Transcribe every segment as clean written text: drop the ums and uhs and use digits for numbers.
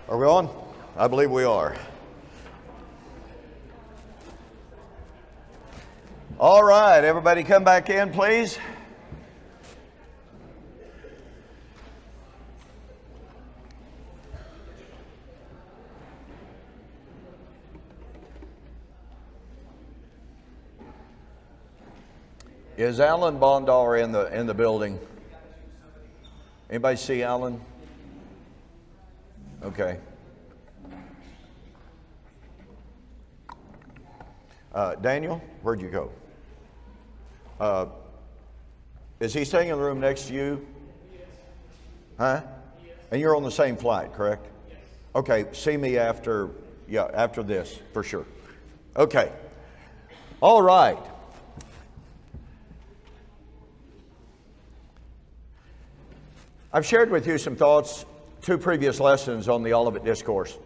Are we on? I believe we are. All right, everybody come back in, please. Is Alan Bondar in the building? Anybody see Alan? Okay. Daniel, where'd you go? Is he staying in the room next to you? Yes. Huh? Yes. And you're on the same flight, correct? Yes. Okay, see me after this, for sure. Okay. All right. I've shared with you some thoughts, 2 previous lessons on the Olivet Discourse.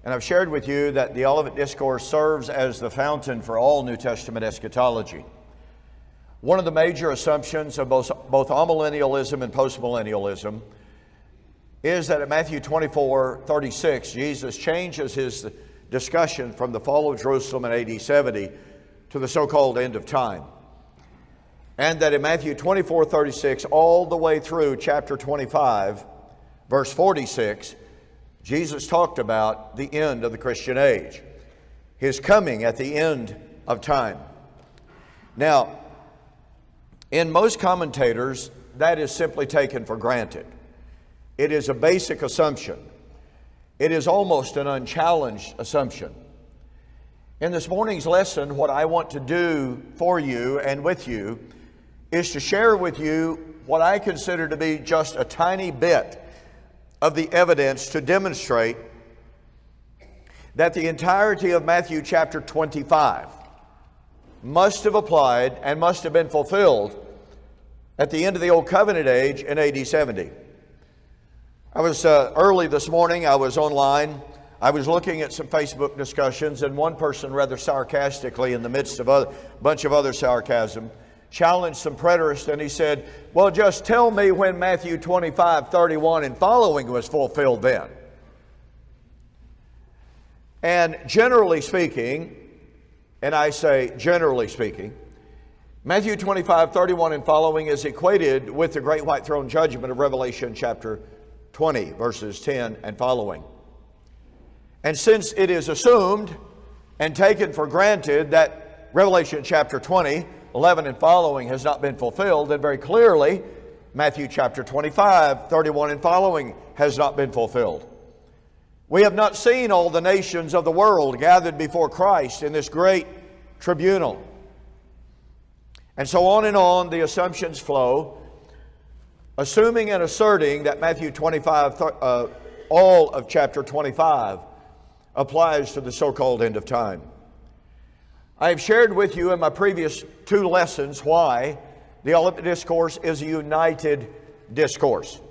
And I've shared with you that the Olivet Discourse serves as the fountain for all New Testament eschatology. One of the major assumptions of both amillennialism and postmillennialism is that at Matthew 24:36, Jesus changes his discussion from the fall of Jerusalem in AD 70 to the so-called end of time. And that in Matthew 24:36, all the way through chapter 25, verse 46, Jesus talked about the end of the Christian age, his coming at the end of time. Now, in most commentators, that is simply taken for granted. It is a basic assumption. It is almost an unchallenged assumption. In this morning's lesson, what I want to do for you and with you is to share with you what I consider to be just a tiny bit of the evidence to demonstrate that the entirety of Matthew chapter 25 must have applied and must have been fulfilled at the end of the Old Covenant age in AD 70. I was early this morning, I was online, I was looking at some Facebook discussions, and one person rather sarcastically, in the midst of a bunch of other sarcasm, challenged some preterists, and he said, well, just tell me when Matthew 25:31 and following was fulfilled then. And generally speaking, and I say generally speaking, Matthew 25:31 and following is equated with the great white throne judgment of Revelation chapter 20, verses 10 and following. And since it is assumed and taken for granted that Revelation chapter 20, 11 and following has not been fulfilled, then very clearly Matthew chapter 25:31 and following has not been fulfilled. We have not seen all the nations of the world gathered before Christ in this great tribunal. And so on the assumptions flow, assuming and asserting that Matthew 25, all of chapter 25, applies to the so-called end of time. I have shared with you in my previous 2 lessons why the Olivet Discourse is a united discourse.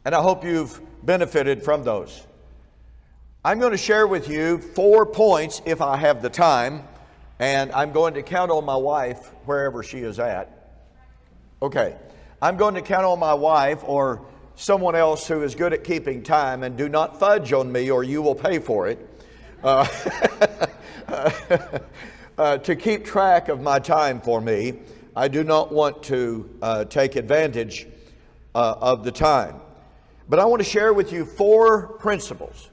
And I hope you've benefited from those. I'm going to share with you 4 points if I have the time, and I'm going to count on my wife wherever she is at. Okay, I'm going to count on my wife or someone else who is good at keeping time, and do not fudge on me or you will pay for it. To keep track of my time for me. I do not want to take advantage of the time. But I want to share with you 4 principles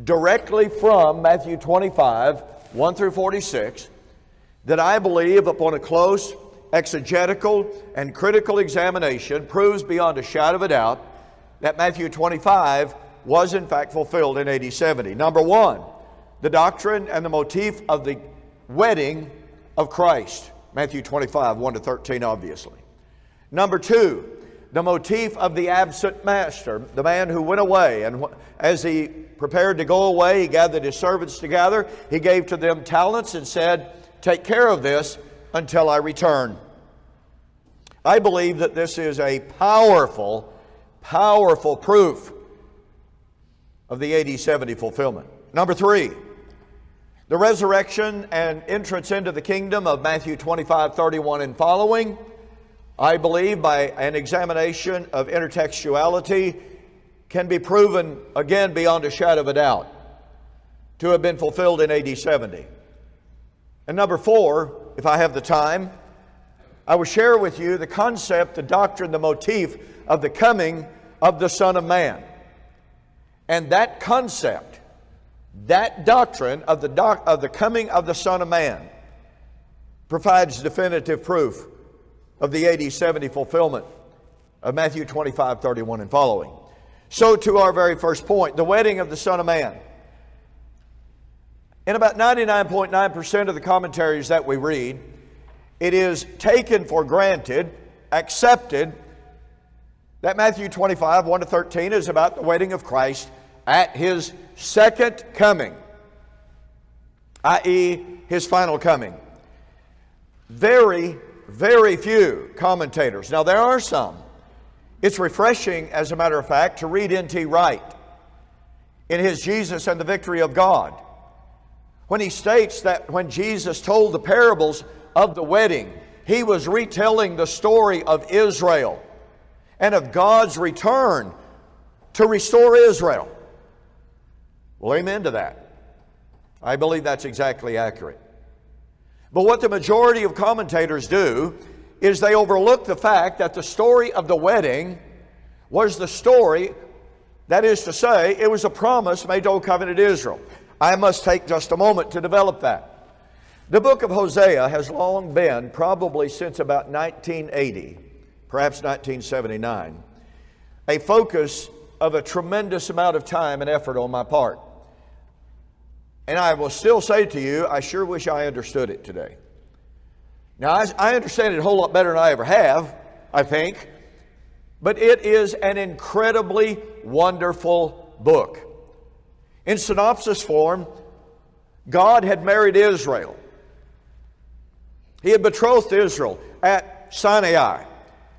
directly from Matthew 25, 1 through 46, that I believe upon a close exegetical and critical examination proves beyond a shadow of a doubt that Matthew 25 was in fact fulfilled in AD 70. Number 1, the doctrine and the motif of the wedding of Christ. Matthew 25, 1 to 13, obviously. Number 2, the motif of the absent master, the man who went away. And as he prepared to go away, he gathered his servants together. He gave to them talents and said, take care of this until I return. I believe that this is a powerful, powerful proof of the AD 70 fulfillment. Number 3, the resurrection and entrance into the kingdom of Matthew 25:31 and following. I believe by an examination of intertextuality can be proven, again, beyond a shadow of a doubt, to have been fulfilled in AD 70. And number 4, if I have the time, I will share with you the concept, the doctrine, the motif of the coming of the Son of Man. And that concept, that doctrine of the coming of the Son of Man provides definitive proof of the AD 70 fulfillment of Matthew 25:31 and following. So to our very first point, the wedding of the Son of Man. In about 99.9% of the commentaries that we read, it is taken for granted, accepted, that Matthew 25, 1-13 is about the wedding of Christ at His second coming, i.e., His final coming. Very, very few commentators. Now, there are some. It's refreshing, as a matter of fact, to read N.T. Wright in his Jesus and the Victory of God, when he states that when Jesus told the parables of the wedding, He was retelling the story of Israel and of God's return to restore Israel. Well, amen to that. I believe that's exactly accurate. But what the majority of commentators do is they overlook the fact that the story of the wedding was the story, that is to say, it was a promise made to Old Covenant Israel. I must take just a moment to develop that. The book of Hosea has long been, probably since about 1980, perhaps 1979, a focus of a tremendous amount of time and effort on my part. And I will still say to you, I sure wish I understood it today. Now, I understand it a whole lot better than I ever have, I think. But it is an incredibly wonderful book. In synopsis form, God had married Israel. He had betrothed Israel at Sinai.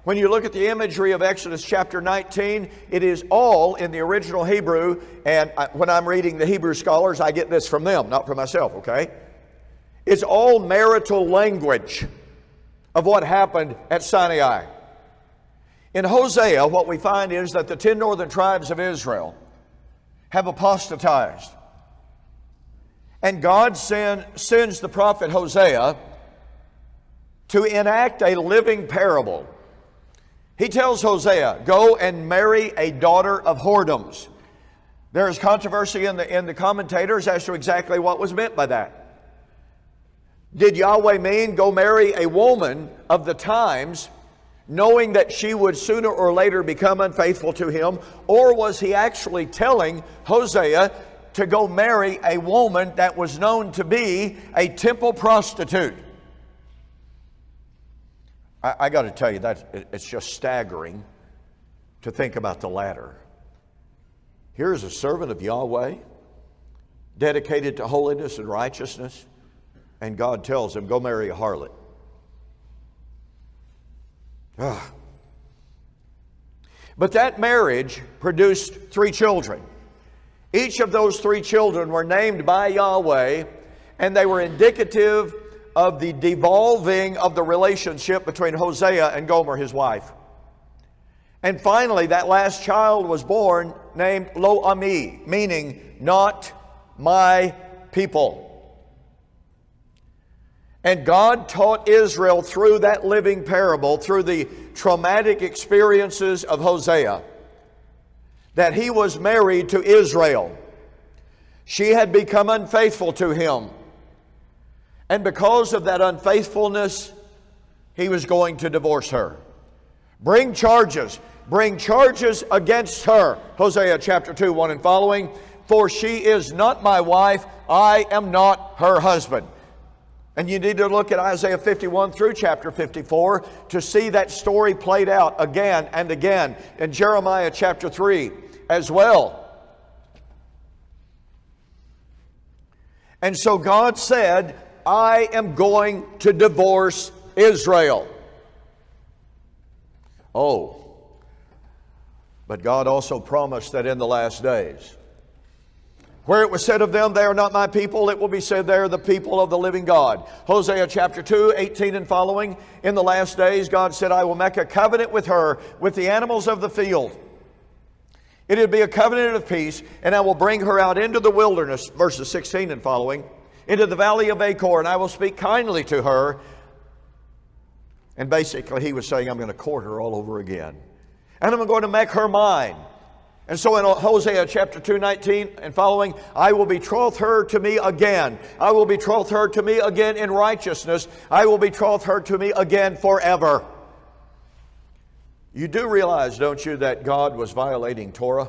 When you look at the imagery of Exodus chapter 19, it is all in the original Hebrew. And when I'm reading the Hebrew scholars, I get this from them, not from myself, okay? It's all marital language of what happened at Sinai. In Hosea, what we find is that the 10 northern tribes of Israel have apostatized. And God sends the prophet Hosea to enact a living parable. He tells Hosea, go and marry a daughter of whoredoms. There is controversy in the commentators as to exactly what was meant by that. Did Yahweh mean go marry a woman of the times, knowing that she would sooner or later become unfaithful to him? Or was He actually telling Hosea to go marry a woman that was known to be a temple prostitute? I got to tell you, it's just staggering to think about the latter. Here's a servant of Yahweh, dedicated to holiness and righteousness, and God tells him, go marry a harlot. But that marriage produced 3 children. Each of those 3 children were named by Yahweh, and they were indicative of the devolving of the relationship between Hosea and Gomer, his wife. And finally, that last child was born named Lo-Ami, meaning not my people. And God taught Israel through that living parable, through the traumatic experiences of Hosea, that he was married to Israel. She had become unfaithful to him. And because of that unfaithfulness, he was going to divorce her. Bring charges against her. Hosea chapter 2, 1 and following. For she is not my wife, I am not her husband. And you need to look at Isaiah 51 through chapter 54 to see that story played out again and again. In Jeremiah chapter 3 as well. And so God said, I am going to divorce Israel. Oh, but God also promised that in the last days, where it was said of them, they are not my people, it will be said they are the people of the living God. Hosea chapter 2, 18 and following. In the last days, God said, I will make a covenant with her, with the animals of the field. It'll be a covenant of peace, and I will bring her out into the wilderness, verses 16 and following, into the valley of Achor, and I will speak kindly to her. And basically he was saying, I'm going to court her all over again. And I'm going to make her mine. And so in Hosea chapter 2:19 and following, I will betroth her to me again. I will betroth her to me again in righteousness. I will betroth her to me again forever. You do realize, don't you, that God was violating Torah?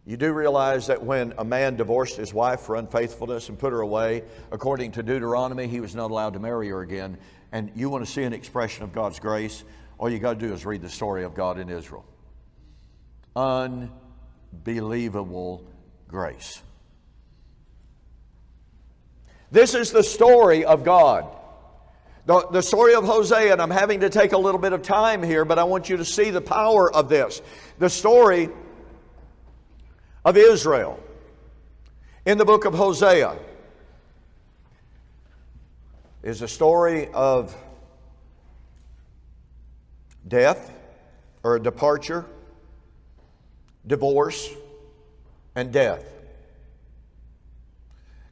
You do realize that when a man divorced his wife for unfaithfulness and put her away, according to Deuteronomy, he was not allowed to marry her again. And you want to see an expression of God's grace, all you got to do is read the story of God in Israel. Unbelievable grace. This is the story of God. The story of Hosea, and I'm having to take a little bit of time here, but I want you to see the power of this. The story of Israel in the book of Hosea is a story of death or a departure, divorce, and death.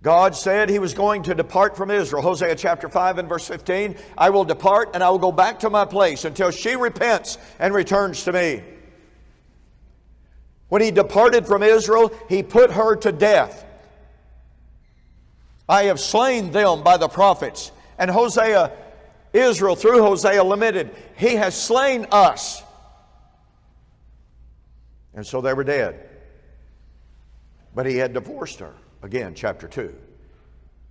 God said He was going to depart from Israel. Hosea chapter 5 and verse 15, I will depart and I will go back to my place until she repents and returns to me. When He departed from Israel, He put her to death. I have slain them by the prophets. And Israel through Hosea lamented, He has slain us. And so they were dead. But He had divorced her. Again, chapter 2.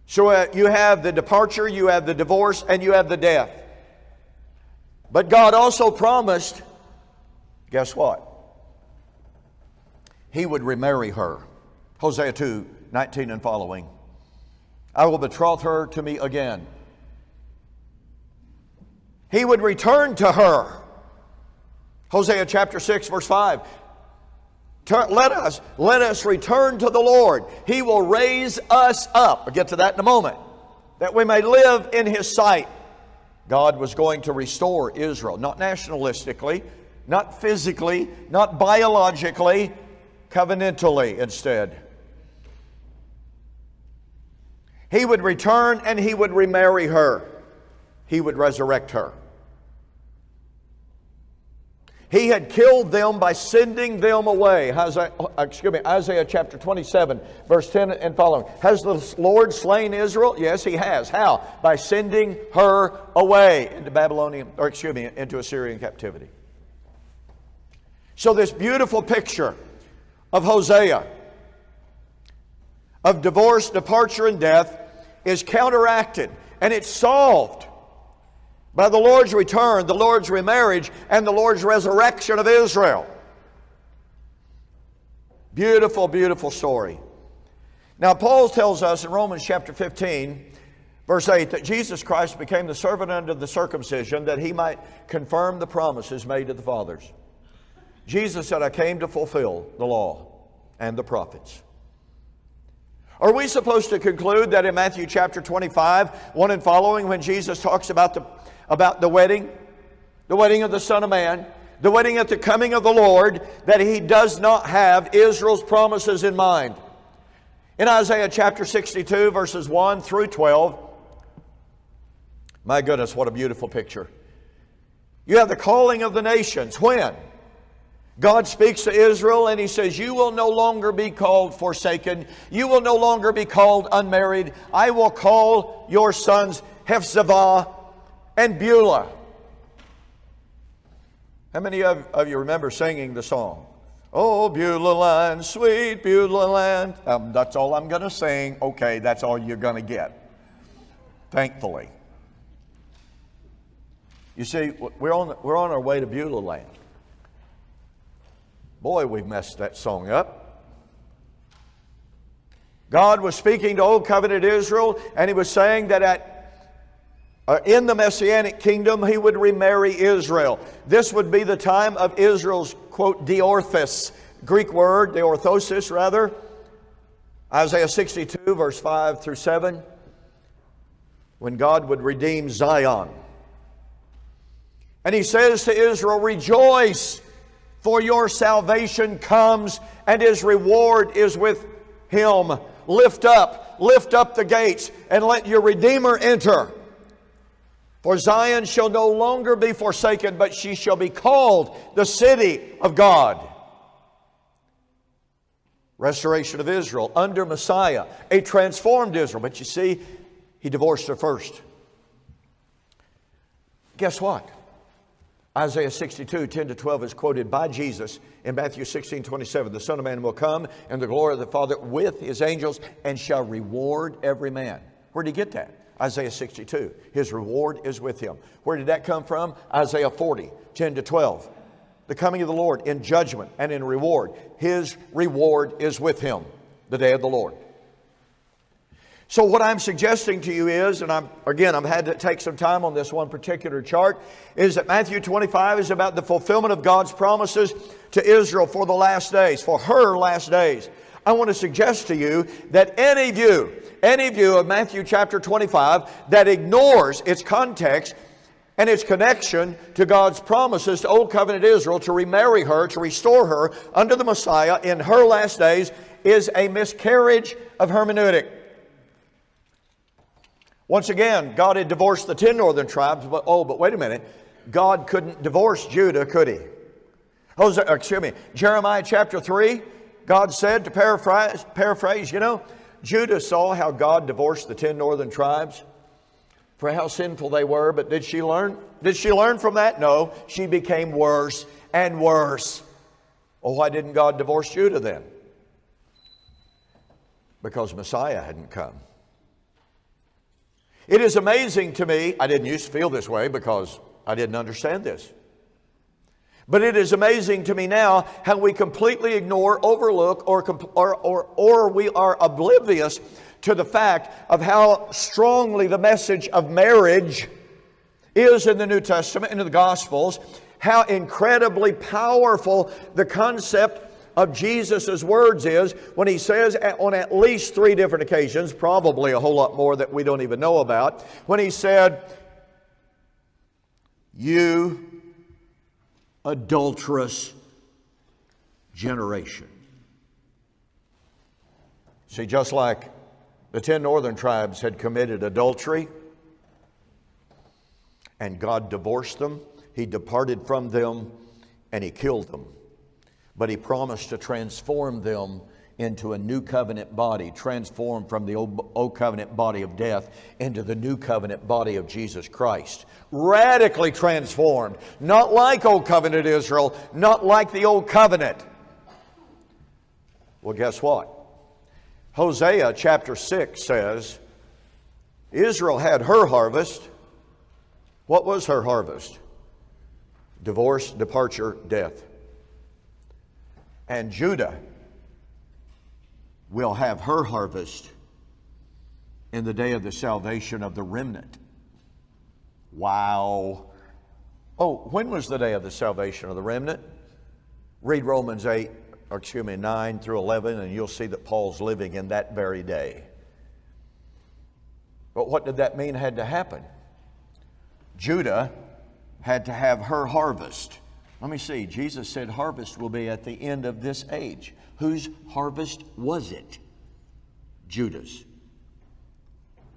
So you have the departure, you have the divorce, and you have the death. But God also promised, guess what? He would remarry her. Hosea 2:19 and following. I will betroth her to me again. He would return to her. Hosea chapter 6 verse 5. Let us return to the Lord. He will raise us up. I'll get to that in a moment. That we may live in His sight. God was going to restore Israel. Not nationalistically, not physically, not biologically, covenantally instead. He would return and He would remarry her. He would resurrect her. He had killed them by sending them away. Isaiah chapter 27, verse 10 and following. Has the Lord slain Israel? Yes, He has. How? By sending her away into Assyrian captivity. So this beautiful picture of Hosea, of divorce, departure, and death, is counteracted, and it's solved by the Lord's return, the Lord's remarriage, and the Lord's resurrection of Israel. Beautiful, beautiful story. Now, Paul tells us in Romans chapter 15, verse 8, that Jesus Christ became the servant unto the circumcision, that He might confirm the promises made to the fathers. Jesus said, I came to fulfill the law and the prophets. Are we supposed to conclude that in Matthew chapter 25, 1 and following, when Jesus talks about the wedding of the Son of Man, the wedding at the coming of the Lord, that He does not have Israel's promises in mind? In Isaiah chapter 62, verses 1 through 12, my goodness, what a beautiful picture. You have the calling of the nations. When? God speaks to Israel and He says, you will no longer be called forsaken. You will no longer be called unmarried. I will call your sons Hephzibah and Beulah. How many of you remember singing the song? Oh, Beulah land, sweet Beulah land. That's all I'm going to sing. Okay, that's all you're going to get. Thankfully. You see, we're on our way to Beulah land. Boy, we've messed that song up. God was speaking to Old Covenant Israel, and He was saying that in the Messianic kingdom, He would remarry Israel. This would be the time of Israel's, quote, diorthos, Greek word, diorthosis rather. Isaiah 62, verse 5 through 7, when God would redeem Zion. And He says to Israel, rejoice, For your salvation comes, and His reward is with Him. Lift up the gates, and let your Redeemer enter. For Zion shall no longer be forsaken, but she shall be called the city of God. Restoration of Israel under Messiah, a transformed Israel. But you see, He divorced her first. Guess what? Isaiah 62, 10-12 is quoted by Jesus in Matthew 16:27. The Son of Man will come in the glory of the Father with His angels and shall reward every man. Where did He get that? Isaiah 62. His reward is with Him. Where did that come from? Isaiah 40, 10-12. The coming of the Lord in judgment and in reward. His reward is with Him, the day of the Lord. So what I'm suggesting to you is, and I've had to take some time on this one particular chart, is that Matthew 25 is about the fulfillment of God's promises to Israel for the last days, for her last days. I want to suggest to you that any view of Matthew chapter 25 that ignores its context and its connection to God's promises to Old Covenant Israel to remarry her, to restore her under the Messiah in her last days is a miscarriage of hermeneutic. Once again, God had divorced the 10 northern tribes, but wait a minute. God couldn't divorce Judah, could He? Jeremiah chapter 3, God said, to paraphrase, Judah saw how God divorced the 10 northern tribes for how sinful they were, but did she learn? Did she learn from that? No, she became worse and worse. Well, why didn't God divorce Judah then? Because Messiah hadn't come. It is amazing to me, I didn't used to feel this way because I didn't understand this. But it is amazing to me now how we completely ignore, overlook, or we are oblivious to the fact of how strongly the message of marriage is in the New Testament, in the Gospels, how incredibly powerful the concept of Jesus' words is when He says on at least 3 different occasions, probably a whole lot more that we don't even know about, when He said, "You adulterous generation." See, just like the 10 northern tribes had committed adultery and God divorced them, He departed from them and He killed them. But He promised to transform them into a new covenant body, transformed from the old covenant body of death into the new covenant body of Jesus Christ. Radically transformed. Not like old covenant Israel, not like the old covenant. Well, guess what? Hosea chapter 6 says, Israel had her harvest. What was her harvest? Divorce, departure, death. And Judah will have her harvest in the day of the salvation of the remnant. Wow. Oh, when was the day of the salvation of the remnant? Read Romans 9 through 11, and you'll see that Paul's living in that very day. But what did that mean had to happen? Judah had to have her harvest. Let me see. Jesus said harvest will be at the end of this age. Whose harvest was it? Judah's.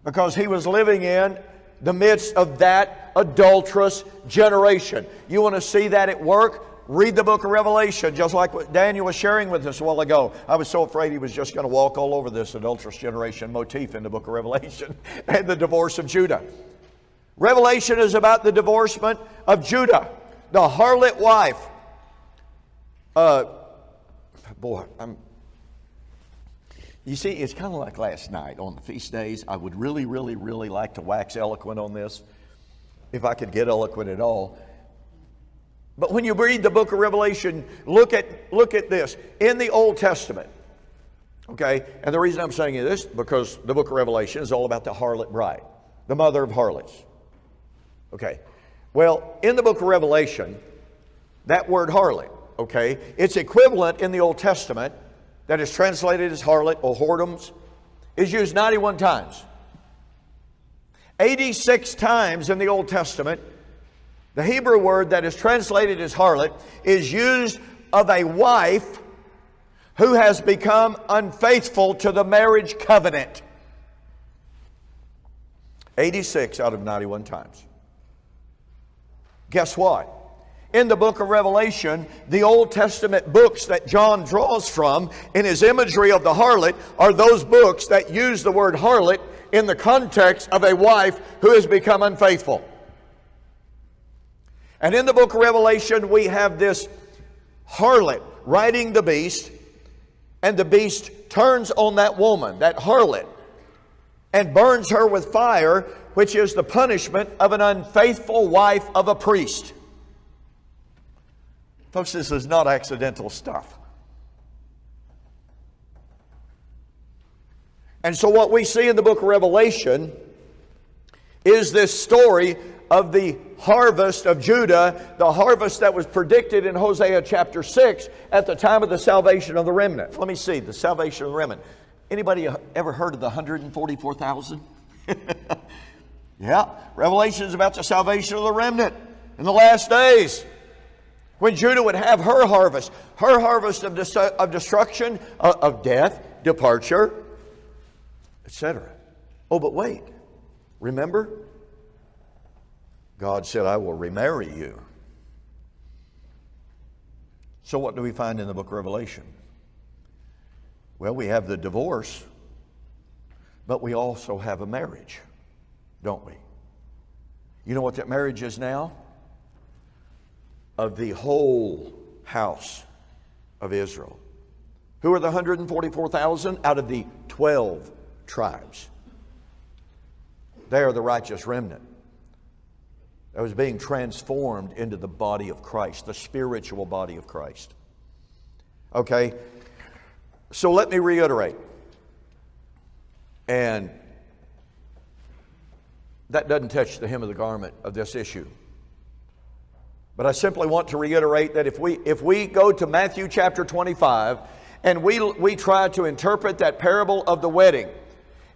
Because he was living in the midst of that adulterous generation. You want to see that at work? Read the book of Revelation, just like what Daniel was sharing with us a while ago. I was so afraid he was just going to walk all over this adulterous generation motif in the book of Revelation and the divorce of Judah. Revelation is about the divorcement of Judah, the harlot wife. You see, it's kind of like last night on the feast days. I would really, really, really like to wax eloquent on this, if I could get eloquent at all. But when you read the book of Revelation, look at this. In the Old Testament, okay, and the reason I'm saying this, because the book of Revelation is all about the harlot bride, the mother of harlots. Okay, well, in the book of Revelation, that word harlot, okay, its equivalent in the Old Testament, that is translated as harlot or whoredoms, is used 91 times. 86 times in the Old Testament, the Hebrew word that is translated as harlot is used of a wife who has become unfaithful to the marriage covenant. 86 out of 91 times. Guess what? In the book of Revelation, the Old Testament books that John draws from in his imagery of the harlot are those books that use the word harlot in the context of a wife who has become unfaithful. And in the book of Revelation, we have this harlot riding the beast, and the beast turns on that woman, that harlot, and burns her with fire, which is the punishment of an unfaithful wife of a priest. Folks, this is not accidental stuff. And so what we see in the book of Revelation is this story of the harvest of Judah, the harvest that was predicted in Hosea chapter 6 at the time of the salvation of the remnant. Let me see, the salvation of the remnant. Anybody ever heard of the 144,000? Yeah, Revelation is about the salvation of the remnant in the last days, when Judah would have her harvest of destruction, of death, departure, etc. Oh, but wait, remember? God said, I will remarry you. So what do we find in the book of Revelation? Well, we have the divorce, but we also have a marriage, don't we? You know what that marriage is now? Of the whole house of Israel. Who are the 144,000? Out of the 12 tribes. They are the righteous remnant that was being transformed into the body of Christ, the spiritual body of Christ. Okay, so let me reiterate. And that doesn't touch the hem of the garment of this issue. But I simply want to reiterate that if we go to Matthew chapter 25 and we try to interpret that parable of the wedding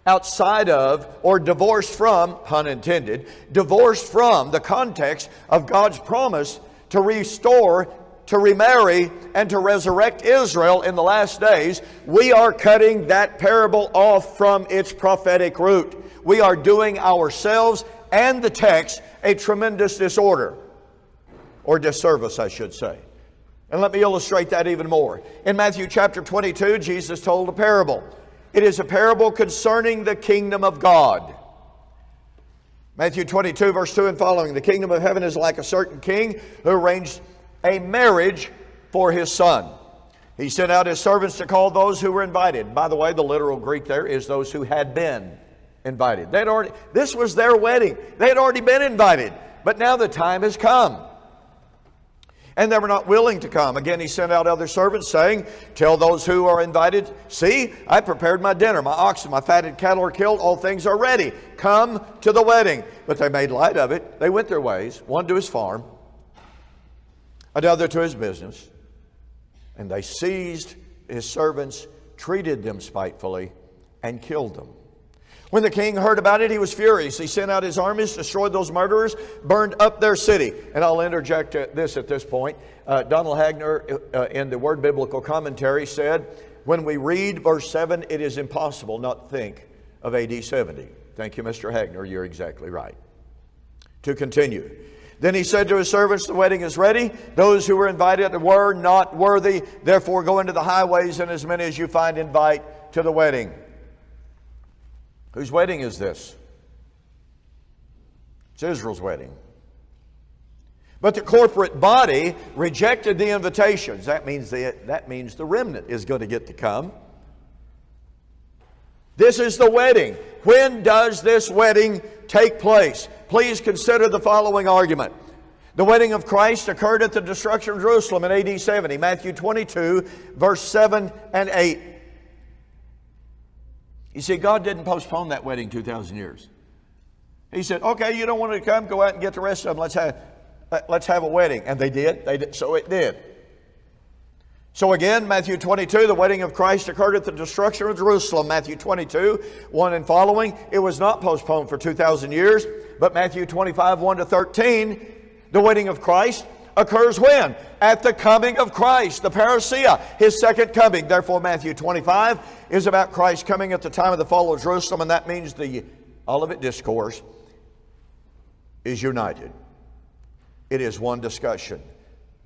outside of, or divorced from, pun intended, divorced from the context of God's promise to restore, to remarry, and to resurrect Israel in the last days, we are cutting that parable off from its prophetic root. We are doing ourselves and the text a tremendous disorder. Or disservice, I should say. And let me illustrate that even more. In Matthew chapter 22, Jesus told a parable. It is a parable concerning the kingdom of God. Matthew 22, verse 2 and following. The kingdom of heaven is like a certain king who arranged a marriage for his son. He sent out his servants to call those who were invited. By the way, the literal Greek there is those who had been invited. This was their wedding. They had already been invited. But now the time has come. And they were not willing to come. Again, he sent out other servants, saying, tell those who are invited, see, I prepared my dinner. My oxen, my fatted cattle are killed. All things are ready. Come to the wedding. But they made light of it. They went their ways, one to his farm, another to his business. And they seized his servants, treated them spitefully, and killed them. When the king heard about it, he was furious. He sent out his armies, destroyed those murderers, burned up their city. And I'll interject this at this point. Donald Hagner, in the Word Biblical Commentary, said, when we read verse 7, it is impossible not to think of AD 70. Thank you, Mr. Hagner. You're exactly right. To continue. Then he said to his servants, the wedding is ready. Those who were invited were not worthy. Therefore, go into the highways, and as many as you find, invite to the wedding. Whose wedding is this? It's Israel's wedding. But the corporate body rejected the invitations. That means the remnant is going to get to come. This is the wedding. When does this wedding take place? Please consider the following argument. The wedding of Christ occurred at the destruction of Jerusalem in AD 70. Matthew 22, verse 7 and 8. You see, God didn't postpone that wedding 2,000 years. He said, okay, you don't want to come, go out and get the rest of them. Let's have a wedding. And they did. So it did. So again, Matthew 22, the wedding of Christ occurred at the destruction of Jerusalem. Matthew 22, 1 and following. It was not postponed for 2,000 years. But Matthew 25, 1 to 13, the wedding of Christ occurs when? At the coming of Christ, the parousia, His second coming. Therefore, Matthew 25 is about Christ coming at the time of the fall of Jerusalem, and that means the Olivet Discourse is united. It is one discussion.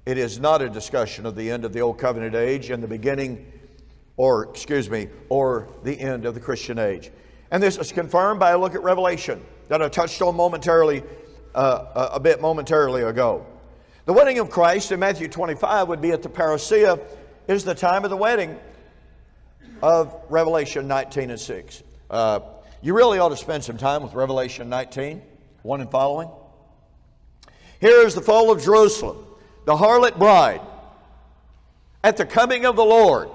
It is not a discussion of the end of the Old Covenant age and the beginning, or the end of the Christian age. And this is confirmed by a look at Revelation that I touched on a bit momentarily ago. The wedding of Christ in Matthew 25 would be at the parousia, is the time of the wedding of Revelation 19 and 6. You really ought to spend some time with Revelation 19, 1 and following. Here is the fall of Jerusalem, the harlot bride, at the coming of the Lord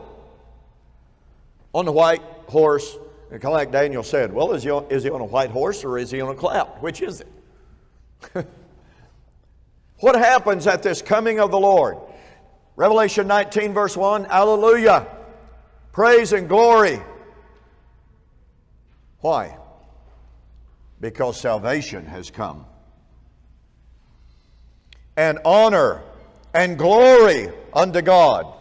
on the white horse. And kind of like Daniel said, well, is he on a white horse or is he on a cloud? Which is it? What happens at this coming of the Lord? Revelation 19 verse 1, hallelujah, praise and glory. Why? Because salvation has come. And honor and glory unto God.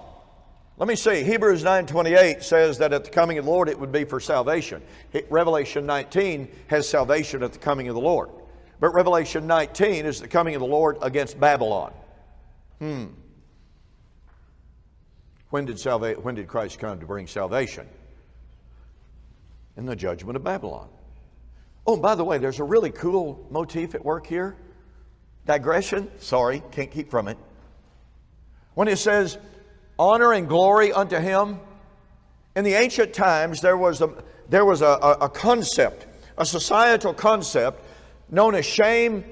Let me see, Hebrews 9:28 says that at the coming of the Lord it would be for salvation. Revelation 19 has salvation at the coming of the Lord. But Revelation 19 is the coming of the Lord against Babylon. When did Christ come to bring salvation? In the judgment of Babylon. Oh, and by the way, there's a really cool motif at work here. Digression. Sorry, can't keep from it. When it says, honor and glory unto Him, in the ancient times there was a concept, a societal concept known as shame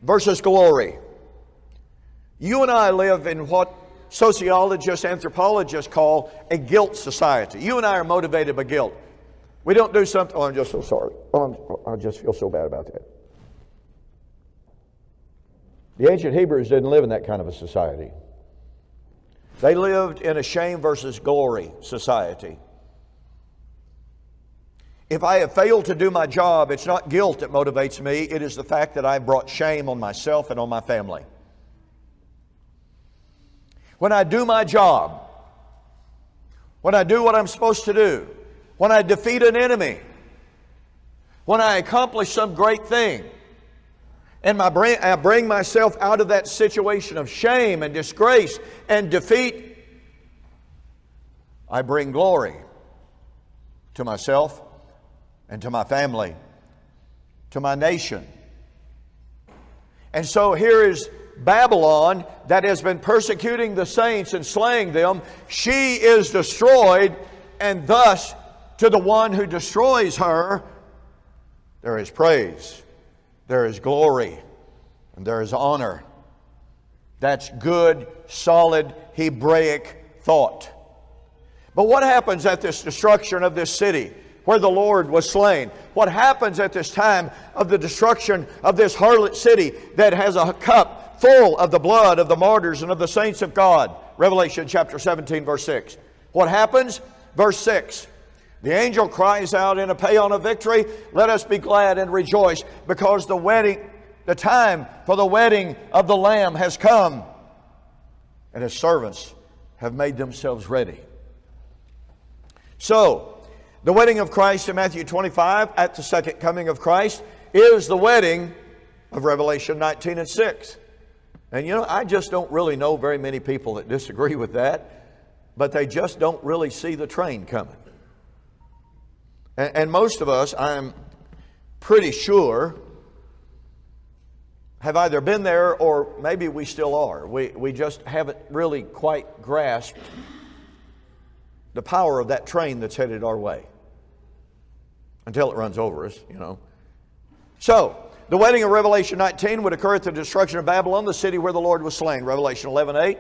versus glory. You and I live in what sociologists, anthropologists call a guilt society. You and I are motivated by guilt. We don't do something, oh, I'm just so sorry. Oh, I just feel so bad about that. The ancient Hebrews didn't live in that kind of a society. They lived in a shame versus glory society. If I have failed to do my job, it's not guilt that motivates me. It is the fact that I brought shame on myself and on my family. When I do my job, when I do what I'm supposed to do, when I defeat an enemy, when I accomplish some great thing, and I bring myself out of that situation of shame and disgrace and defeat, I bring glory to myself and to my family, to my nation. And so here is Babylon that has been persecuting the saints and slaying them. She is destroyed, and thus to the one who destroys her, there is praise, there is glory, and there is honor. That's good, solid Hebraic thought. But what happens at this destruction of this city where the Lord was slain? What happens at this time of the destruction of this harlot city that has a cup full of the blood of the martyrs and of the saints of God? Revelation chapter 17 verse 6. What happens? Verse 6. The angel cries out in a paean of victory, let us be glad and rejoice, because the time for the wedding of the Lamb has come, and His servants have made themselves ready. So, the wedding of Christ in Matthew 25 at the second coming of Christ is the wedding of Revelation 19 and 6. And you know, I just don't really know very many people that disagree with that, but they just don't really see the train coming. And most of us, I'm pretty sure, have either been there or maybe we still are. We just haven't really quite grasped the power of that train that's headed our way until it runs over us, you know. So, the wedding of Revelation 19 would occur at the destruction of Babylon, the city where the Lord was slain. Revelation 11:8,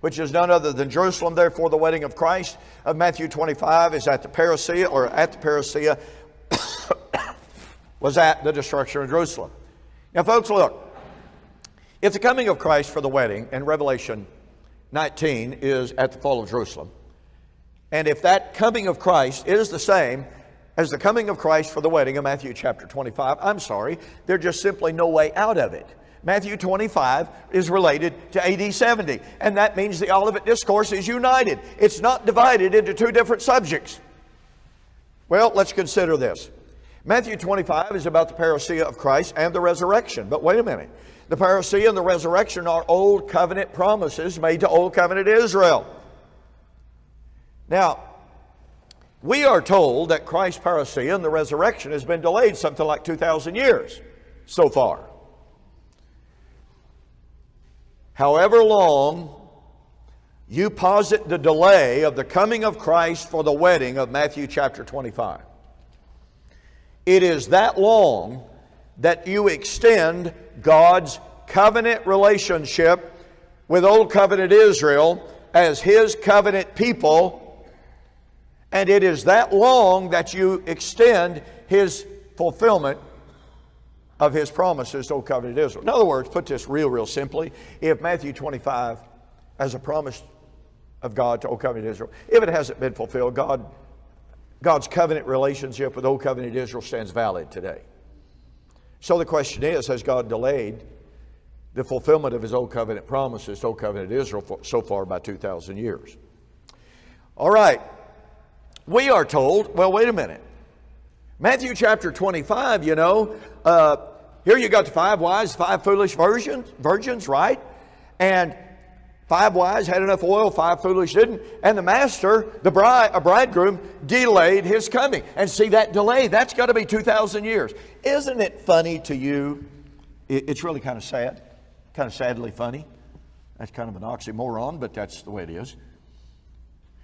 which is none other than Jerusalem. Therefore, the wedding of Christ of Matthew 25 is at the parousia, or at the parousia was at the destruction of Jerusalem. Now, folks, look. If the coming of Christ for the wedding in Revelation 19 is at the fall of Jerusalem, and if that coming of Christ is the same as the coming of Christ for the wedding of Matthew chapter 25, I'm sorry, there's just simply no way out of it. Matthew 25 is related to AD 70. And that means the Olivet Discourse is united. It's not divided into two different subjects. Well, let's consider this. Matthew 25 is about the parousia of Christ and the resurrection. But wait a minute. The parousia and the resurrection are Old Covenant promises made to Old Covenant Israel. Now, we are told that Christ's parousia and the resurrection has been delayed something like 2,000 years so far. However long you posit the delay of the coming of Christ for the wedding of Matthew chapter 25, it is that long that you extend God's covenant relationship with Old Covenant Israel as His covenant people, and it is that long that you extend His fulfillment of His promises to Old Covenant Israel. In other words, put this real simply, if Matthew 25, as a promise of God to Old Covenant Israel, if it hasn't been fulfilled, God's covenant relationship with Old Covenant Israel stands valid today. So the question is, has God delayed the fulfillment of His Old Covenant promises to Old Covenant Israel so far by 2,000 years? All right. We are told, well, wait a minute. Matthew chapter 25, here you got the 5 wise, 5 foolish virgins, right? And 5 wise had enough oil, 5 foolish didn't. And the master, a bridegroom, delayed his coming. And see that delay, that's got to be 2,000 years. Isn't it funny to you? It's really kind of sad, kind of sadly funny. That's kind of an oxymoron, but that's the way it is.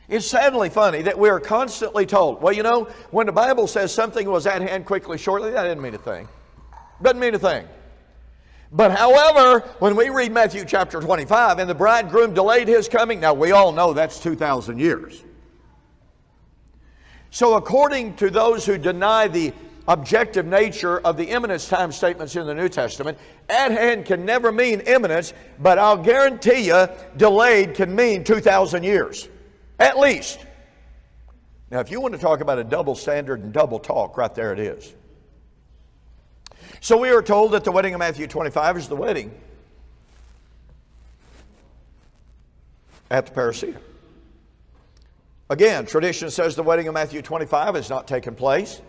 It's sadly funny that we are constantly told, well, when the Bible says something was at hand quickly, shortly, that didn't mean a thing. Doesn't mean a thing. But however, when we read Matthew chapter 25, and the bridegroom delayed his coming, now we all know that's 2,000 years. So according to those who deny the objective nature of the imminence time statements in the New Testament, at hand can never mean imminence, but I'll guarantee you, delayed can mean 2,000 years. At least. Now, if you want to talk about a double standard and double talk, right there it is. So we are told that the wedding of Matthew 25 is the wedding at the parousia. Again, tradition says the wedding of Matthew 25 has not taken place,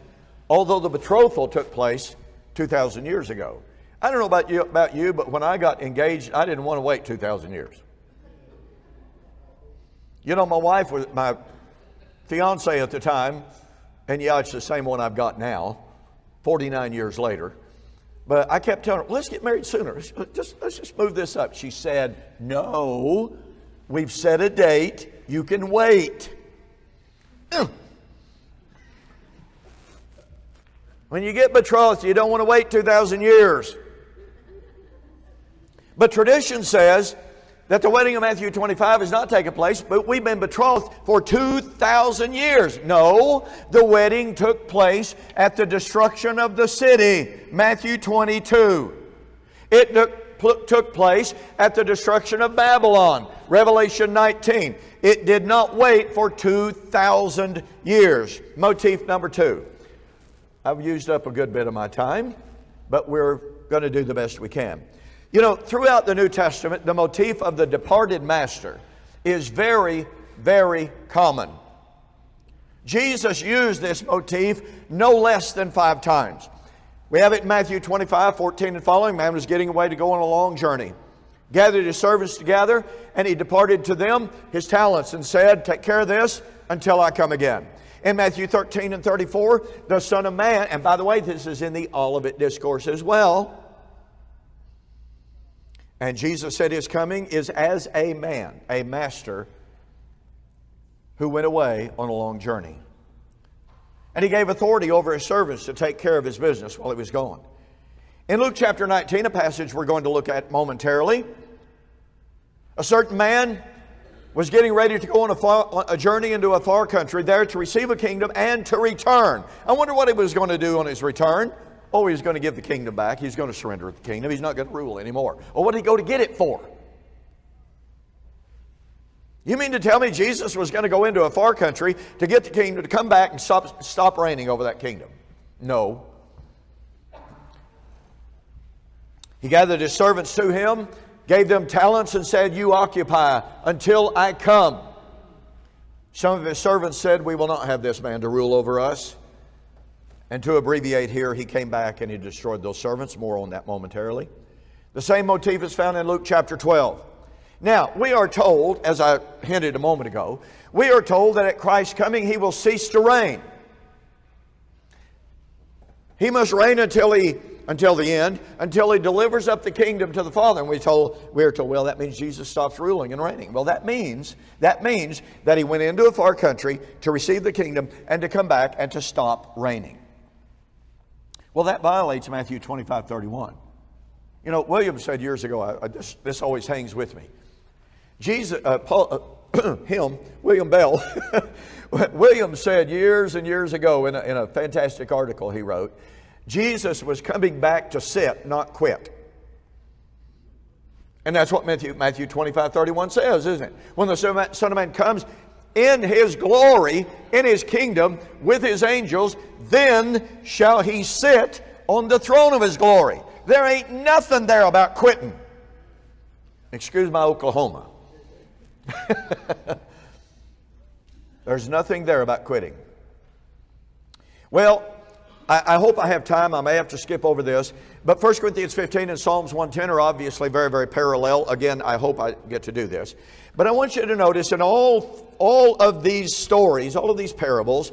although the betrothal took place 2,000 years ago. I don't know about you, but when I got engaged, I didn't want to wait 2,000 years. My wife was my fiance at the time, and yeah, it's the same one I've got now, 49 years later. But I kept telling her, let's get married sooner. Let's just move this up. She said, no, we've set a date. You can wait. When you get betrothed, you don't want to wait 2,000 years. But tradition says that the wedding of Matthew 25 has not taken place, but we've been betrothed for 2,000 years. No, the wedding took place at the destruction of the city, Matthew 22. It took place at the destruction of Babylon, Revelation 19. It did not wait for 2,000 years. Motif number 2. I've used up a good bit of my time, but we're going to do the best we can. Throughout the New Testament, the motif of the departed master is very, very common. Jesus used this motif no less than 5 times. We have it in Matthew 25, 14 and following. Man was getting away to go on a long journey. Gathered his servants together, and he departed to them his talents and said, take care of this until I come again. In Matthew 13 and 34, the Son of Man, and by the way, this is in the Olivet Discourse as well. And Jesus said his coming is as a man, a master, who went away on a long journey. And he gave authority over his servants to take care of his business while he was gone. In Luke chapter 19, a passage we're going to look at momentarily, a certain man was getting ready to go on a journey into a far country there to receive a kingdom and to return. I wonder what he was going to do on his return. Oh, he's going to give the kingdom back. He's going to surrender the kingdom. He's not going to rule anymore. Well, what did he go to get it for? You mean to tell me Jesus was going to go into a far country to get the kingdom, to come back and stop reigning over that kingdom? No. He gathered his servants to him, gave them talents, and said, "You occupy until I come." Some of his servants said, "We will not have this man to rule over us." And to abbreviate here, he came back and he destroyed those servants. More on that momentarily. The same motif is found in Luke chapter 12. Now, we are told, as I hinted a moment ago, we are told that at Christ's coming he will cease to reign. He must reign until the end, until he delivers up the kingdom to the Father. And we're told, well, that means Jesus stops ruling and reigning. Well, that means that he went into a far country to receive the kingdom and to come back and to stop reigning. Well, that violates Matthew 25:31. You know, William said years ago, this always hangs with me. William Bell, William said years and years ago in a fantastic article he wrote, Jesus was coming back to sit, not quit. And that's what Matthew 25:31 says, isn't it? When the Son of Man comes in his glory, in his kingdom, with his angels, then shall he sit on the throne of his glory. There ain't nothing there about quitting. Excuse my Oklahoma. There's nothing there about quitting. Well, I hope I have time. I may have to skip over this. But 1 Corinthians 15 and Psalms 110 are obviously very, very parallel. Again, I hope I get to do this. But I want you to notice in all of these stories, all of these parables,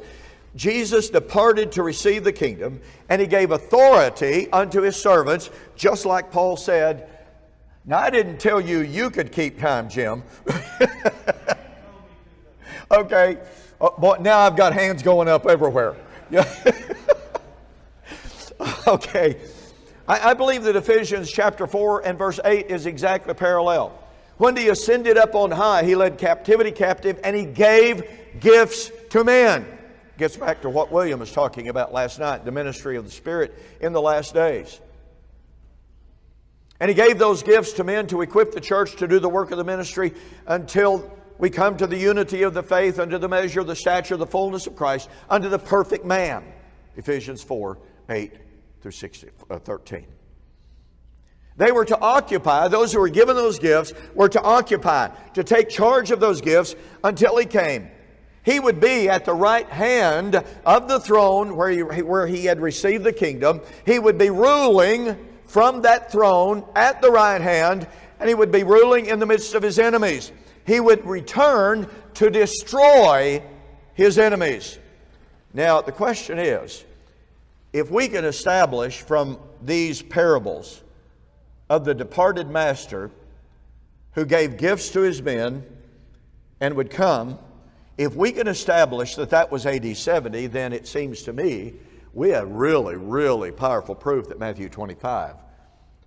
Jesus departed to receive the kingdom, and he gave authority unto his servants, just like Paul said, "Now I didn't tell you you could keep time, Jim." Okay. Boy, now I've got hands going up everywhere. Yeah. Okay. I believe that Ephesians chapter 4 and verse 8 is exactly parallel. When he ascended up on high, he led captivity captive, and he gave gifts to men. Gets back to what William was talking about last night, the ministry of the Spirit in the last days. And he gave those gifts to men to equip the church to do the work of the ministry until we come to the unity of the faith, unto the measure of the stature of the fullness of Christ, unto the perfect man. Ephesians 4, 8 through 13. They were to occupy, those who were given those gifts were to occupy, to take charge of those gifts until he came. He would be at the right hand of the throne where he had received the kingdom. He would be ruling from that throne at the right hand, and he would be ruling in the midst of his enemies. He would return to destroy his enemies. Now, the question is, if we can establish from these parables of the departed master who gave gifts to his men and would come, if we can establish that that was AD 70, then it seems to me we have really, really powerful proof that Matthew 25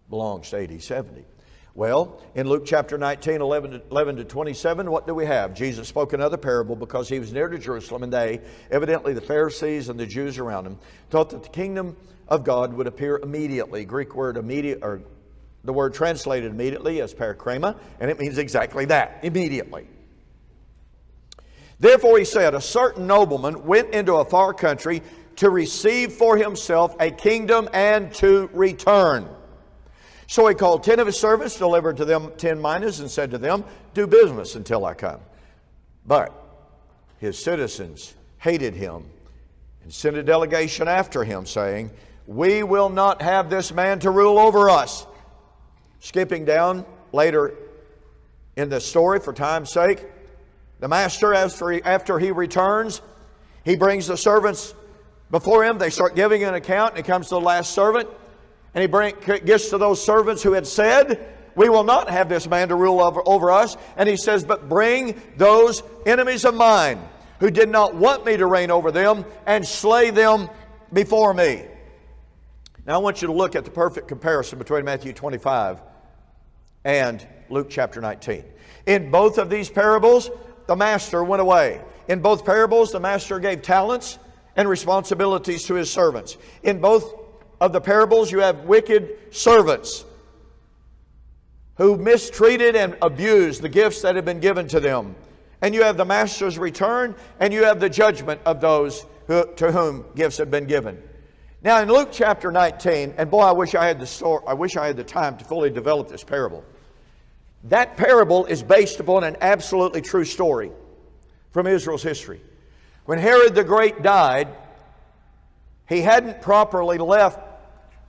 belongs to AD 70. Well, in Luke chapter 19, 11 to 27, what do we have? Jesus spoke another parable because he was near to Jerusalem, and they, evidently the Pharisees and the Jews around him, thought that the kingdom of God would appear immediately. Greek word immediate, or the word translated immediately as parakrema, and it means exactly that, immediately. Therefore he said, a certain nobleman went into a far country to receive for himself a kingdom and to return. So he called 10 of his servants, delivered to them 10 minas, and said to them, do business until I come. But his citizens hated him and sent a delegation after him, saying, we will not have this man to rule over us. Skipping down later in the story for time's sake, the master, after he returns, he brings the servants before him. They start giving an account, and he comes to the last servant. And he gets to those servants who had said, we will not have this man to rule over us. And he says, but bring those enemies of mine who did not want me to reign over them, and slay them before me. Now I want you to look at the perfect comparison between Matthew 25 and Luke chapter 19. In both of these parables, the master went away. In both parables, the master gave talents and responsibilities to his servants. In both of the parables, you have wicked servants who mistreated and abused the gifts that had been given to them. And you have the master's return, and you have the judgment of those to whom gifts have been given. Now in Luke chapter 19, and boy, I wish I had the time to fully develop this parable. That parable is based upon an absolutely true story from Israel's history. When Herod the Great died, he hadn't properly left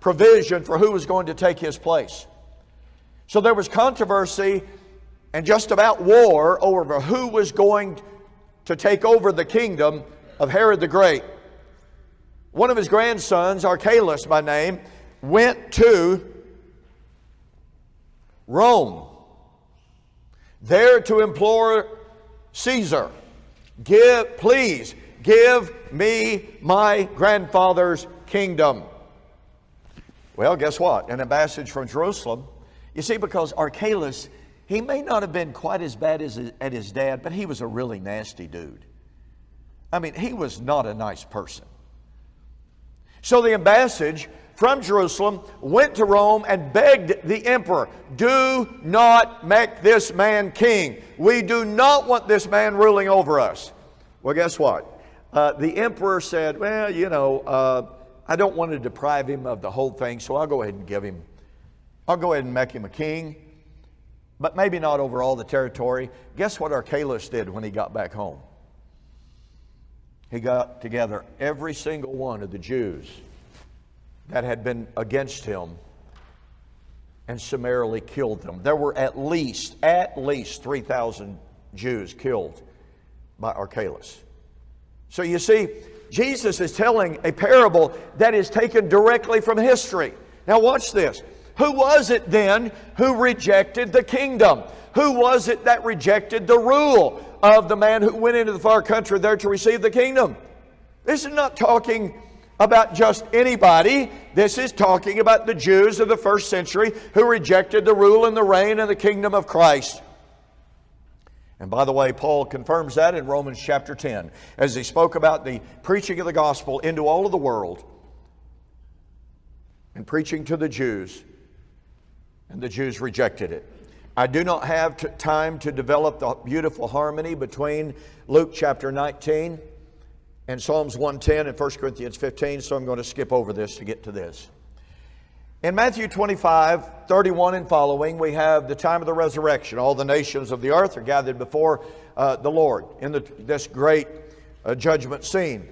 provision for who was going to take his place. So there was controversy and just about war over who was going to take over the kingdom of Herod the Great. One of his grandsons, Archelaus by name, went to Rome, there to implore Caesar, please give me my grandfather's kingdom. Well, guess what? An ambassador from Jerusalem. You see, because Archelaus, he may not have been quite as bad as his dad, but he was a really nasty dude. I mean, he was not a nice person. So the ambassador from Jerusalem went to Rome and begged the emperor, do not make this man king. We do not want this man ruling over us. Well, guess what? The emperor said, well, you know, I don't want to deprive him of the whole thing, so I'll go ahead and make him a king, but maybe not over all the territory. Guess what Archelaus did when he got back home? He got together every single one of the Jews that had been against him and summarily killed them. There were at least 3,000 Jews killed by Archelaus. So you see, Jesus is telling a parable that is taken directly from history. Now watch this. Who was it then who rejected the kingdom? Who was it that rejected the rule of the man who went into the far country there to receive the kingdom? This is not talking about just anybody. This is talking about the Jews of the first century who rejected the rule and the reign and the kingdom of Christ. And by the way, Paul confirms that in Romans chapter 10 as he spoke about the preaching of the gospel into all of the world and preaching to the Jews, and the Jews rejected it. I do not have time to develop the beautiful harmony between Luke chapter 19 and Psalms 110 and 1 Corinthians 15, so I'm going to skip over this to get to this. In Matthew 25, 31 and following, we have the time of the resurrection. All the nations of the earth are gathered before the Lord in this great judgment scene.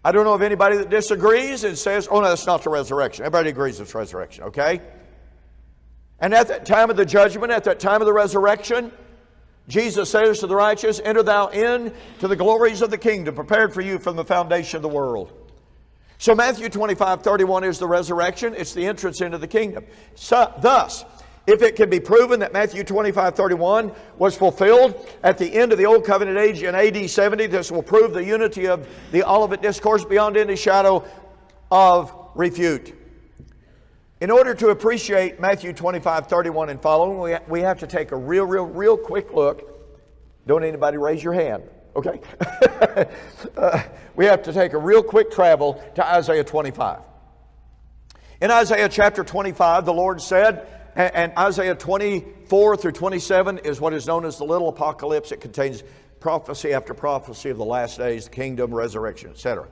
I don't know of anybody that disagrees and says, oh no, that's not the resurrection. Everybody agrees it's resurrection, okay? And at that time of the judgment, at that time of the resurrection, Jesus says to the righteous, enter thou in to the glories of the kingdom prepared for you from the foundation of the world. So Matthew 25, 31 is the resurrection. It's the entrance into the kingdom. So, thus, if it can be proven that Matthew 25, 31 was fulfilled at the end of the Old Covenant age in AD 70, this will prove the unity of the Olivet Discourse beyond any shadow of refute. In order to appreciate Matthew 25, 31 and following, we have to take a real quick look. Don't anybody raise your hand, okay? We have to take a real quick travel to Isaiah 25. In Isaiah chapter 25, the Lord said, and Isaiah 24 through 27 is what is known as the little apocalypse. It contains prophecy after prophecy of the last days, the kingdom, resurrection, etc.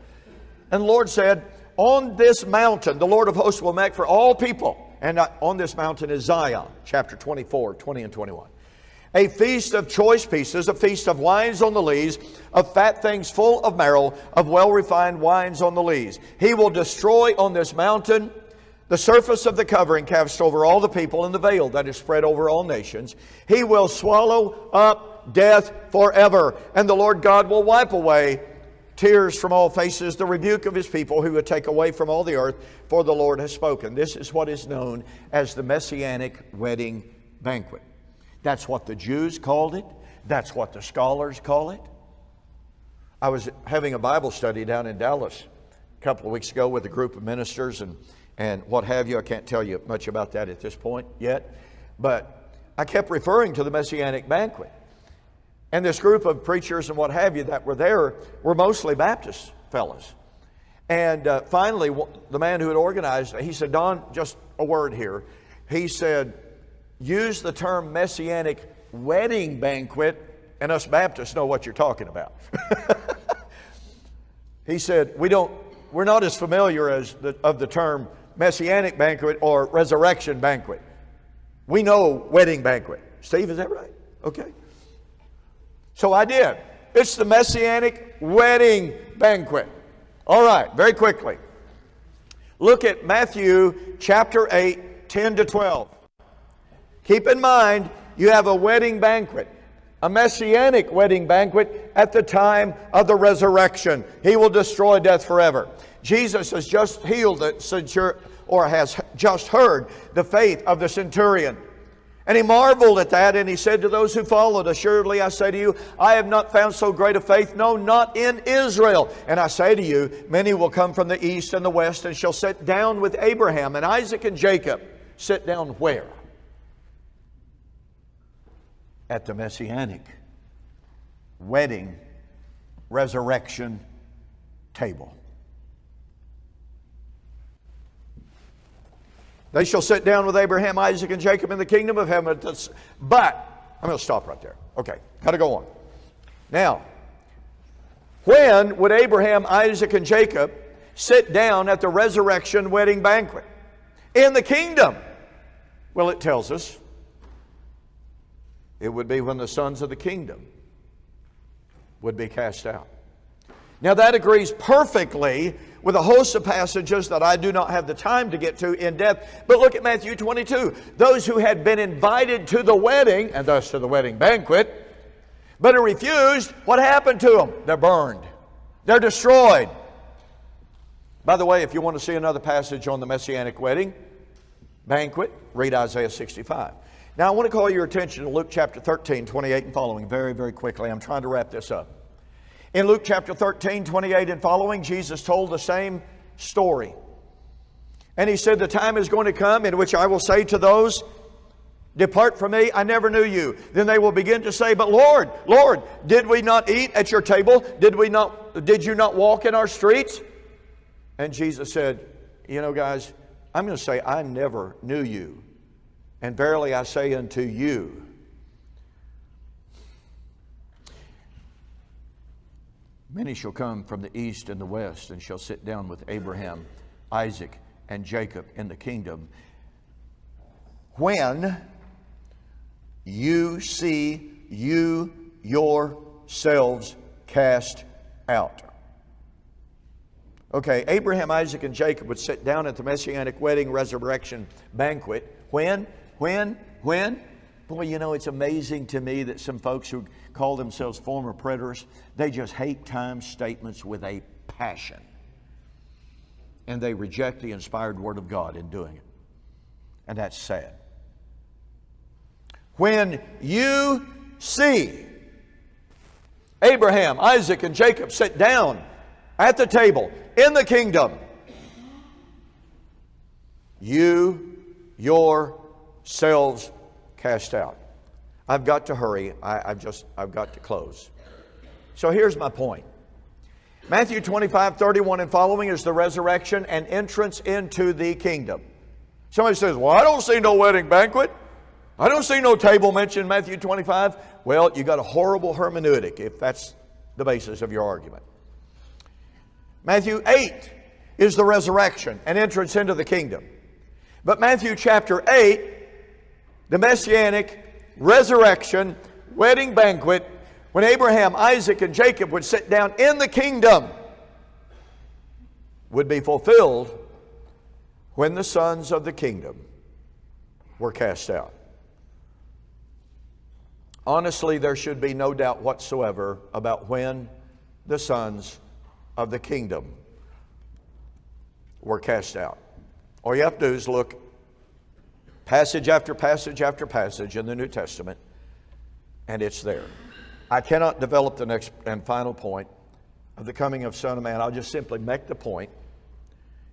And the Lord said, on this mountain, the Lord of hosts will make for all people. And on this mountain is Zion, chapter 24, 20 and 21. A feast of choice pieces, a feast of wines on the lees, of fat things full of marrow, of well-refined wines on the lees. He will destroy on this mountain the surface of the covering cast over all the people and the veil that is spread over all nations. He will swallow up death forever. And the Lord God will wipe away tears from all faces, the rebuke of His people who would take away from all the earth, for the Lord has spoken. This is what is known as the Messianic wedding banquet. That's what the Jews called it. That's what the scholars call it. I was having a Bible study down in Dallas a couple of weeks ago with a group of ministers and what have you. I can't tell you much about that at this point yet. But I kept referring to the Messianic banquet. And this group of preachers and what have you that were there were mostly Baptist fellows. And finally, the man who had organized it, he said, Don, just a word here. He said, use the term Messianic wedding banquet, and us Baptists know what you're talking about. He said, we don't we're not as familiar as of the term Messianic banquet or resurrection banquet. We know wedding banquet. Steve, is that right? Okay. So I did. It's the Messianic wedding banquet. All right, very quickly. Look at Matthew chapter 8, 10 to 12. Keep in mind, you have a wedding banquet, a Messianic wedding banquet at the time of the resurrection. He will destroy death forever. Jesus has just healed the centurion, or has just heard the faith of the centurion. And he marveled at that, and he said to those who followed, "Assuredly I say to you, I have not found so great a faith, no, not in Israel. And I say to you, many will come from the east and the west, and shall sit down with Abraham and Isaac and Jacob." Sit down where? At the Messianic wedding resurrection table. They shall sit down with Abraham, Isaac, and Jacob in the kingdom of heaven. But, I'm going to stop right there. Okay, got to go on. Now, when would Abraham, Isaac, and Jacob sit down at the resurrection wedding banquet? In the kingdom. Well, it tells us it would be when the sons of the kingdom would be cast out. Now that agrees perfectly with a host of passages that I do not have the time to get to in depth. But look at Matthew 22. Those who had been invited to the wedding, and thus to the wedding banquet, but are refused, what happened to them? They're burned. They're destroyed. By the way, if you want to see another passage on the Messianic wedding banquet, read Isaiah 65. Now I want to call your attention to Luke chapter 13, 28 and following very, very quickly. I'm trying to wrap this up. In Luke chapter 13, 28 and following, Jesus told the same story. And he said, "The time is going to come in which I will say to those, 'Depart from me, I never knew you.' Then they will begin to say, 'But Lord, Lord, did we not eat at your table? Did you not walk in our streets?' And Jesus said, 'You know, guys, I'm going to say, I never knew you. And verily I say unto you, many shall come from the east and the west, and shall sit down with Abraham, Isaac, and Jacob in the kingdom, when you see you yourselves cast out.'" Okay, Abraham, Isaac, and Jacob would sit down at the Messianic wedding resurrection banquet. When? Boy, you know, it's amazing to me that some folks who call themselves former preterists, they just hate time statements with a passion. And they reject the inspired Word of God in doing it. And that's sad. When you see Abraham, Isaac, and Jacob sit down at the table in the kingdom, you yourselves cast out. I've got to hurry. I've got to close. So here's my point. Matthew 25, 31 and following is the resurrection and entrance into the kingdom. Somebody says, "Well, I don't see no wedding banquet. I don't see no table mentioned in Matthew 25. Well, you got a horrible hermeneutic if that's the basis of your argument. Matthew 8 is the resurrection and entrance into the kingdom. But Matthew chapter 8, the Messianic resurrection wedding banquet, when Abraham, Isaac, and Jacob would sit down in the kingdom, would be fulfilled when the sons of the kingdom were cast out. Honestly, there should be no doubt whatsoever about when the sons of the kingdom were cast out. All you have to do is look passage after passage after passage in the New Testament, and it's there. I cannot develop the next and final point of the coming of Son of Man. I'll just simply make the point.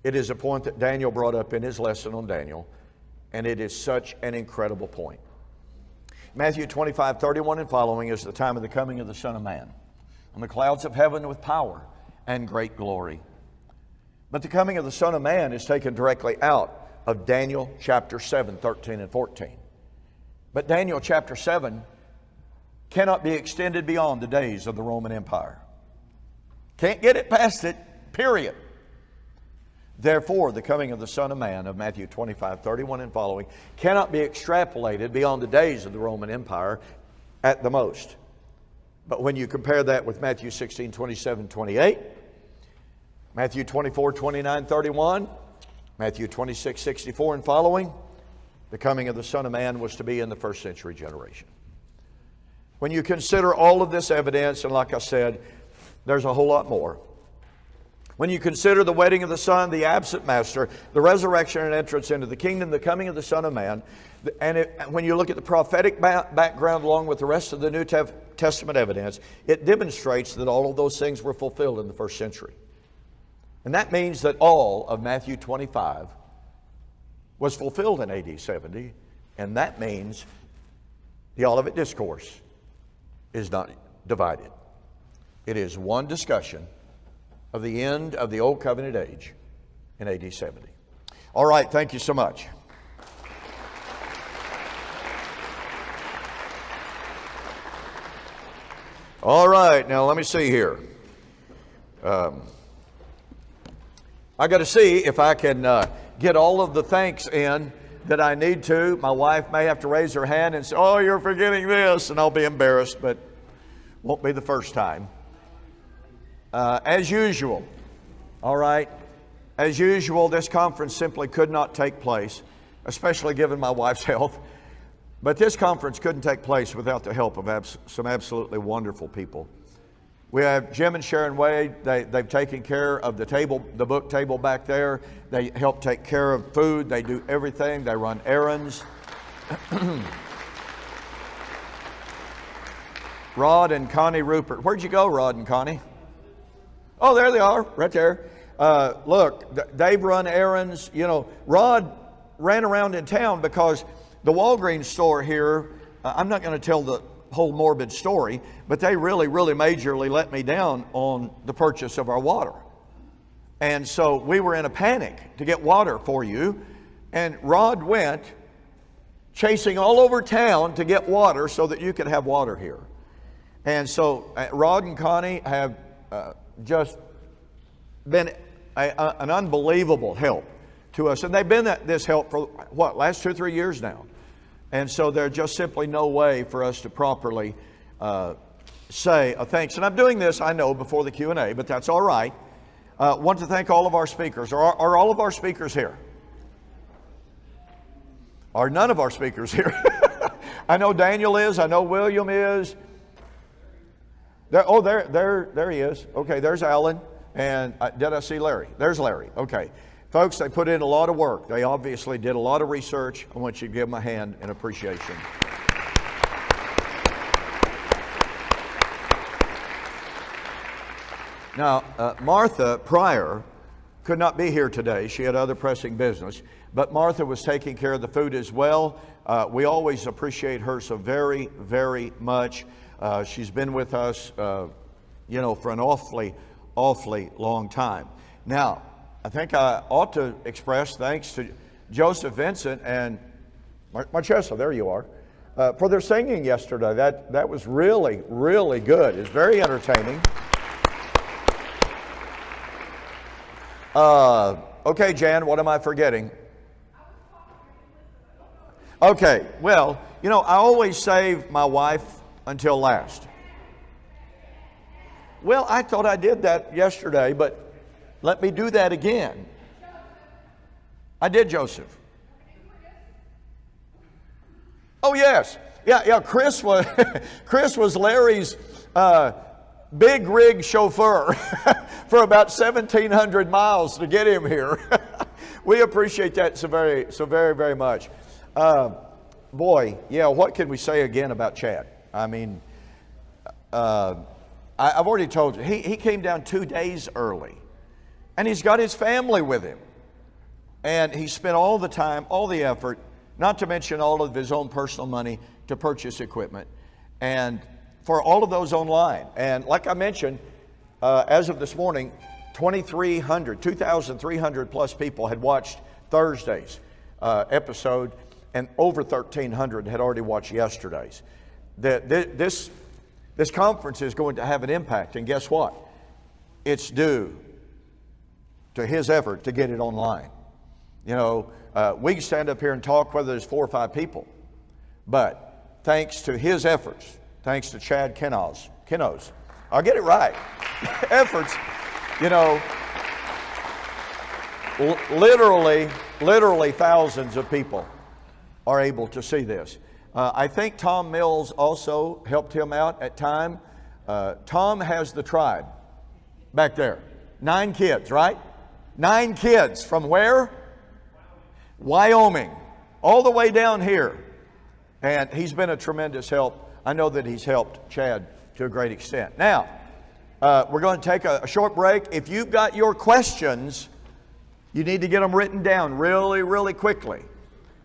It is a point that Daniel brought up in his lesson on Daniel, and it is such an incredible point. Matthew 25, 31 and following is the time of the coming of the Son of Man on the clouds of heaven with power and great glory. But the coming of the Son of Man is taken directly out of Daniel chapter 7, 13 and 14. But Daniel chapter 7 cannot be extended beyond the days of the Roman Empire. Can't get it past it, period. Therefore, the coming of the Son of Man of Matthew 25:31 and following cannot be extrapolated beyond the days of the Roman Empire at the most. But when you compare that with Matthew 16:27-28, Matthew 24:29-31, Matthew 26:64 and following, the coming of the Son of Man was to be in the first century generation. When you consider all of this evidence, and like I said, there's a whole lot more. When you consider the wedding of the Son, the absent Master, the resurrection and entrance into the kingdom, the coming of the Son of Man, and when you look at the prophetic background along with the rest of the New Testament evidence, it demonstrates that all of those things were fulfilled in the first century. And that means that all of Matthew 25 was fulfilled in AD 70, and that means the Olivet Discourse is not divided. It is one discussion of the end of the Old Covenant age in AD 70. All right, thank you so much. All right, now let me see here. I got to see if I can get all of the thanks in that I need to. My wife may have to raise her hand and say, "Oh, you're forgetting this," and I'll be embarrassed, but won't be the first time. As usual, all right, as usual, this conference simply could not take place, especially given my wife's health. But this conference couldn't take place without the help of some absolutely wonderful people. We have Jim and Sharon Wade. They've taken care of the table, the book table back there. They help take care of food. They do everything. They run errands. Rod and Connie Rupert. Where'd you go, Rod and Connie? Oh, there they are, right there. Look, they've run errands. You know, Rod ran around in town because the Walgreens store here, I'm not going to tell the whole morbid story, but they really majorly let me down on the purchase of our water. And so we were in a panic to get water for you, and Rod went chasing all over town to get water so that you could have water here. And so Rod and Connie have just been an unbelievable help to us. And they've been this help for, last 2 or 3 years now. And so there's just simply no way for us to properly say a thanks. And I'm doing this, I know, before the Q&A, but that's all right. Want to thank all of our speakers. Are all of our speakers here? Are none of our speakers here? I know Daniel is. I know William is. There he is. Okay, there's Alan. And did I see Larry? There's Larry. Okay. Folks, they put in a lot of work. They obviously did a lot of research. I want you to give them a hand in appreciation. Now, Martha Pryor could not be here today. She had other pressing business. But Martha was taking care of the food as well. We always appreciate her so very much. She's been with us, for an awfully long time. Now, I think I ought to express thanks to Joseph Vincent and Marchesa, there you are, for their singing yesterday. That was really good. It's very entertaining. Okay, Jan, what am I forgetting? Okay, well, I always save my wife until last. Well, I thought I did that yesterday, but let me do that again. I did, Joseph. Oh, yes. Yeah, Chris was Larry's big rig chauffeur for about 1,700 miles to get him here. We appreciate that so very much. Boy, yeah, what can we say again about Chad? I mean, I've already told you, he came down 2 days early. And he's got his family with him. And he spent all the time, all the effort, not to mention all of his own personal money to purchase equipment. And for all of those online. And like I mentioned, as of this morning, 2,300 plus people had watched Thursday's episode, and over 1,300 had already watched yesterday's. This conference is going to have an impact, and guess what? It's due to his effort to get it online. You know, we can stand up here and talk whether there's 4 or 5 people, but thanks to his efforts, thanks to Chad Kennos, I'll get it right, efforts, you know, literally thousands of people are able to see this. I think Tom Mills also helped him out at time. Tom has the tribe back there. 9 kids, right? 9 kids from where? Wyoming, all the way down here. And he's been a tremendous help. I know that he's helped Chad to a great extent. Now, we're going to take a short break. If you've got your questions, you need to get them written down really quickly.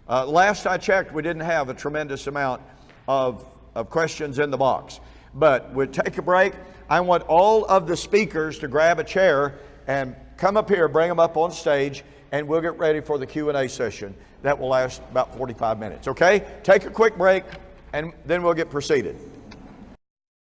Last I checked, we didn't have a tremendous amount of questions in the box. But we'll take a break. I want all of the speakers to grab a chair and come up here, bring them up on stage, and we'll get ready for the Q&A session. That will last about 45 minutes, okay? Take a quick break, and then we'll get proceeded.